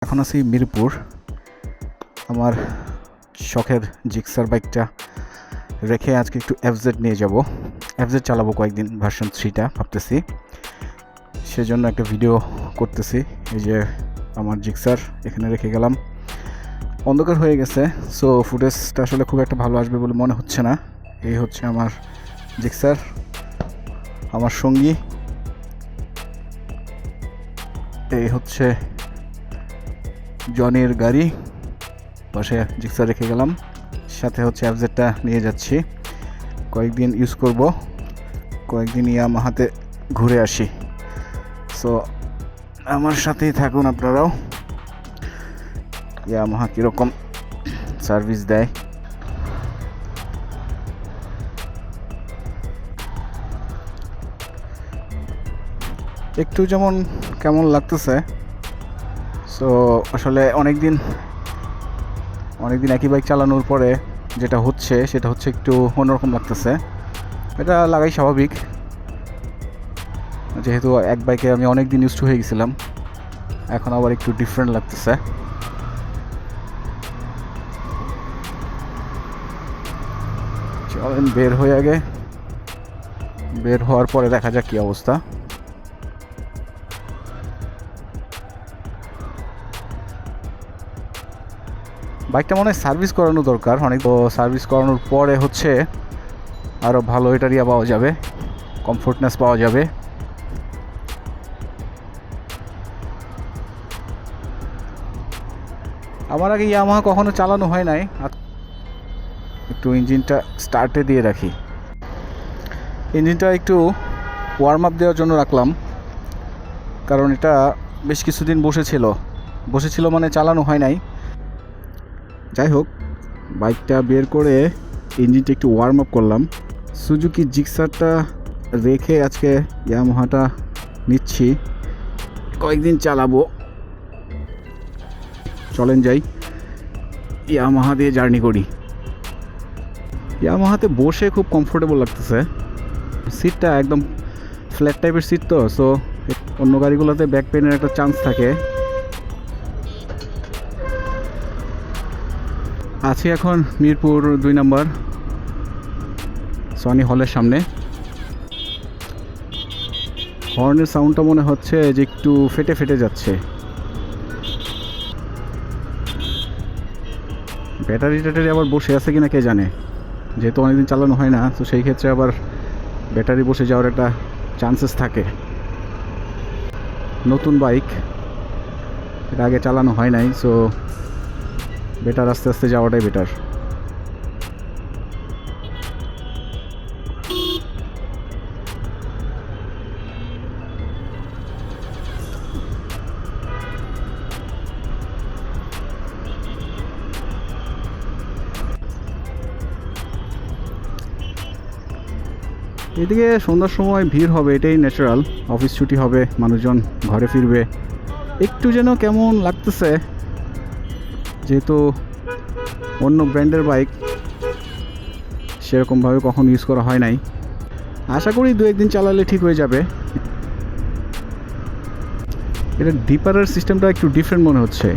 এখন আছি মিরপুর। আমার শখের জিক্সার বাইকটা রেখে আজকে একটু এফজেড নিয়ে যাব। এফজেড চালাবো কয়েকদিন, ভার্সন 3টা ভাবতেছি, সেজন্য একটা ভিডিও করতেছি। এই যে আমার জিক্সার এখানে রেখে গেলাম, অন্ধকার হয়ে গেছে, সো ফুটেজটা আসলে খুব একটা ভালো আসবে বলে মনে হচ্ছে না। এই হচ্ছে আমার জিক্সার, আমার সঙ্গী। এই হচ্ছে জনির গাড়ি, পাশে জিক্সার রেখে গেলাম, সাথে হচ্ছে এফজেডটা নিয়ে যাচ্ছি। কয়েকদিন ইউজ করব, কয়েকদিন ইয়ামাহাতে ঘুরে আসি। সো আমার সাথেই থাকুন আপনারাও। ইয়ামাহা কীরকম সার্ভিস দেয় একটু যেমন কেমন লাগতেছে। সো আসলে অনেকদিন একই বাইক চালানোর পরে যেটা হচ্ছে সেটা হচ্ছে একটু অন্যরকম লাগতেছে। এটা লাগাই স্বাভাবিক, যেহেতু এক বাইকে আমি অনেক দিন ইউজ টু হয়ে গেছিলাম, এখন আবার একটু ডিফারেন্ট লাগতেছে। চলেন বের হয়ে আগে, বের হওয়ার পরে দেখা যাক কী অবস্থা। বাইকটা মনে হয় সার্ভিস করানো দরকার, অনেক সার্ভিস করানোর পরে হচ্ছে আরও ভালো এটার ইয়া পাওয়া যাবে, কমফোর্টনেস পাওয়া যাবে। আমার আগে ইয়ামাহা কখনো চালানো হয় নাই, একটু ইঞ্জিনটা স্টার্টে দিয়ে রাখি। ইঞ্জিনটা একটু ওয়ার্ম আপ দেওয়ার জন্য রাখলাম, কারণ এটা বেশ কিছুদিন বসেছিল মানে চালানো হয় নাই। যাই হোক, বাইকটা বের করে ইঞ্জিনটা একটু ওয়ার্ম আপ করলাম। সুজুকি জিক্সারটা রেখে আজকে ইয়ামাহাটা নিচ্ছি, কয়েকদিন চালাবো। চলেন যাই, ইয়ামাহা দিয়ে জার্নি করি। ইয়ামাহাতে বসে খুব কমফোর্টেবল লাগতেছে, সিটটা একদম ফ্ল্যাট টাইপের সিট তো, সো অন্য গাড়িগুলোতে ব্যাক পেনের একটা চান্স থাকে। আছি এখন মিরপুর 2 নম্বর সনি হলের সামনে। হর্নের সাউন্ডটা মনে হচ্ছে যে একটু ফেটে ফেটে যাচ্ছে। ব্যাটারি আবার বসে আছে কিনা কে জানে, যেহেতু অনেকদিন চালানো হয় না, তো সেই ক্ষেত্রে আবার ব্যাটারি বসে যাওয়ার একটা চান্সেস থাকে। নতুন বাইক, এটা আগে চালানো হয় নাই, সো বেটার আস্তে আস্তে যাওয়াটাই বেটার। এদিকে সন্ধ্যার সময় ভিড় হবে, এটাই ন্যাচারাল। অফিস ছুটি হবে, মানুষজন ঘরে ফিরবে, একটু যেন কেমন লাগতেছে, যেহেতু অন্য ব্র্যান্ডের বাইক সেরকমভাবে কখনো ইউজ করা হয় নাই। আশা করি 2-1 দিন চালালে ঠিক হয়ে যাবে। এটা ডিপারের সিস্টেমটা একটু ডিফারেন্ট মনে হচ্ছে।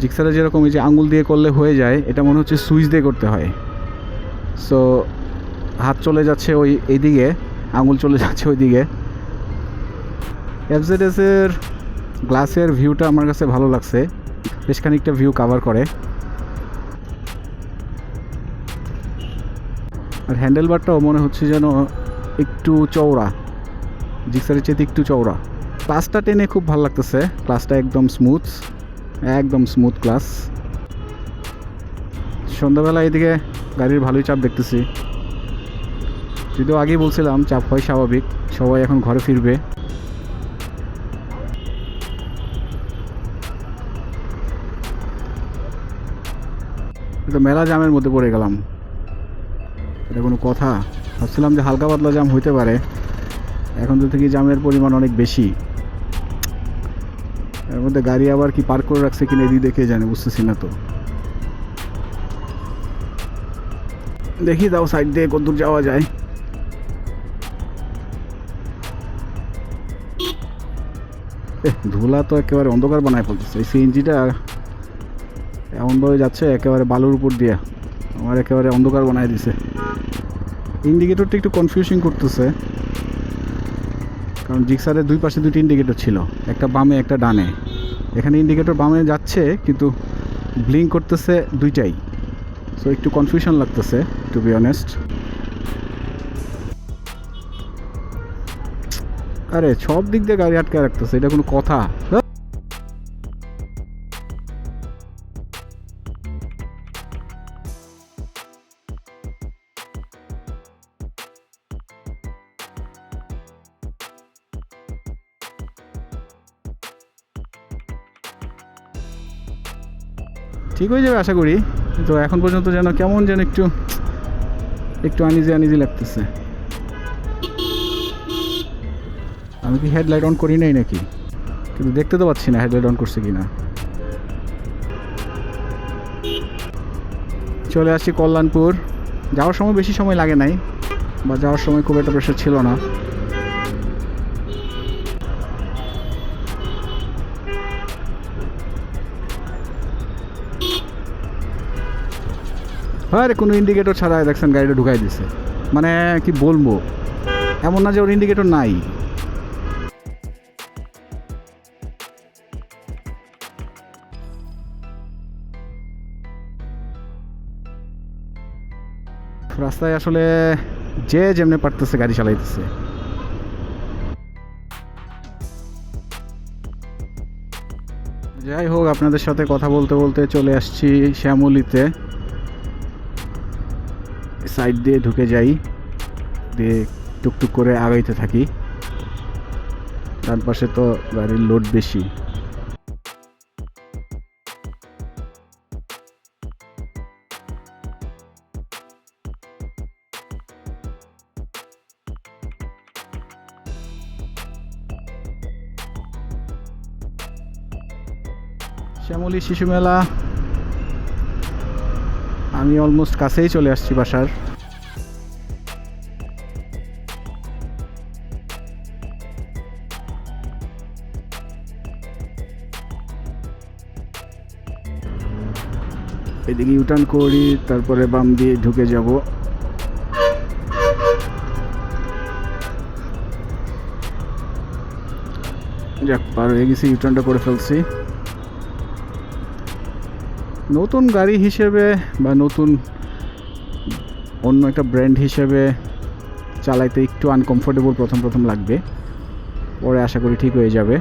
জিক্সারে যেরকম এই যে আঙুল দিয়ে করলে হয়ে যায়, এটা মনে হচ্ছে সুইচ দিয়ে করতে হয়। সো হাত চলে যাচ্ছে এইদিকে, আঙুল চলে যাচ্ছে ওই দিকে। এফজেডএসের গ্লাসের ভিউটা আমার কাছে ভালো লাগছে, বেশ খানিকটা ভিউ কাভার করে। আর হ্যান্ডেলবারটাও মনে হচ্ছে যেন একটু চওড়া, জিক্সারের চেয়ে একটু চওড়া। ক্লাসটা টেনে খুব ভালো লাগতেছে, ক্লাসটা একদম স্মুথ ক্লাস। সন্ধ্যাবেলা এদিকে গাড়ির ভালোই চাপ দেখতেছি, যদিও আগেই বলছিলাম চাপ হয় স্বাভাবিক, সবাই এখন ঘরে ফিরবে। তো মেলা জামের মধ্যে পড়ে গেলাম, এটা কোনো কথা? ভাবছিলাম যে হালকা পাতলা জাম হইতে পারে, এখন তো থেকে জামের পরিমাণ অনেক বেশি। এর মধ্যে গাড়ি আবার কি পার্ক করে রাখছে কিনা এদিক দেখে জানে, বুঝতেছি না। তো দেখি দাও সাইড দিয়ে কতদূর যাওয়া যায়। ধুলা তো একেবারে অন্ধকার বানায় ফেলতেছে। এই সিএনজিটা এমনভাবে যাচ্ছে একেবারে বালুর উপর দিয়ে, আমার একেবারে অন্ধকার বানায় দিছে। ইন্ডিকেটরটা একটু কনফিউজিং করতেছে, কারণ জিক্সারের দুই পাশে দুটি ইন্ডিকেটর ছিল, একটা বামে একটা ডানে। এখানে ইন্ডিকেটর বামে যাচ্ছে কিন্তু ব্লিঙ্ক করতেছে দুইটাই, সো একটু কনফিউশন লাগতেছে টু বি অনেস্ট। আরে সব দিক দিয়ে গাড়ি আটকে রাখতেছে, এটা কোনো কথা? ঠিক হয়ে যাবে আশা করি, তো এখন পর্যন্ত যেন কেমন যেন একটু একটু আনিজি লাগতেছে। আমি কি হেডলাইট অন করি নাই নাকি? কিন্তু দেখতে তো পাচ্ছি না হেডলাইট অন করছে কিনা। চলে আসছি কল্যাণপুর। যাওয়ার সময় বেশি সময় লাগে নাই, বা যাওয়ার সময় খুব একটা প্রেশার ছিল না। আরে কোনো ইন্ডিকেটর ছাড়াই দেখছেন গাড়িটা ঢুকাই দিছে, মানে কি বলবো, এমন না যে ওর ইন্ডিকেটর নাই। রাস্তায় আসলে যে যেমনে পারতেছে গাড়ি চালাইতেছে। যাই হোক, আপনাদের সাথে কথা বলতে বলতে চলে আসছি শ্যামলীতে। সাইড দিয়ে ঢুকে যাই, দিয়ে টুকটুক করে আগাইতে থাকি। ডান পাশে তো গাড়ির লোড বেশি। শ্যামলী শিশু মেলা, আমি অলমোস্ট কাছেই চলে আসছি বাসার। এদিকে ইউটার্ন করি, তারপরে বাম দিয়ে ঢুকে যাব। যাক, পার হয়ে গেছি, ইউটার্নটা করে ফেলছি। নতুন গাড়ি হিসেবে বা নতুন অন্য একটা ব্র্যান্ড হিসেবে চালাইতে একটু আনকমফোর্টেবল প্রথম লাগবে, পরে আশা করি ঠিক হয়ে যাবে।